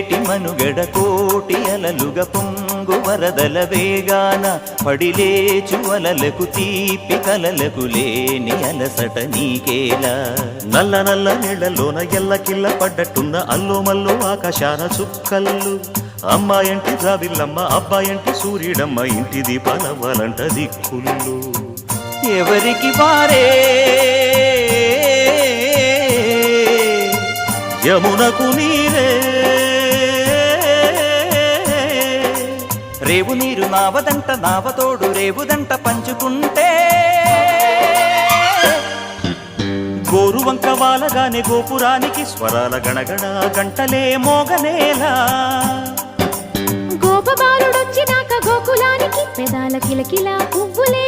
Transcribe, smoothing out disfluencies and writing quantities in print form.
పొంగేటి మనుగడ కోటి అలలుగ పొంగు వరదల వేగాన పడిలేచు అలలకు తీపి కలలకు లేని అలసట నీకేలా నల్ల నల్ల నీళ్లలోన ఎల్లకిల్ల పడ్డట్టున్న అల్లో మల్లో ఆకాశాన చుక్కల్లు అమ్మాయంటి జాబిల్లమ్మ అబ్బాయంటి సూర్యుడమ్మ ఇంటి దీపాలవ్వాలంట దిక్కుళ్ళు ఎవరికి వారే యమునకు నీరే రేవు నీరు నావదంట నావతోడు రేవుదంట పంచుకుంటే గోరువంక వాలగానే గోపురానికి స్వరాల గణగణ గంటలే మోగనేలా గోపబాలుడొచ్చినాక గోకులానికి పెదాల కిలకిలా పువ్వులే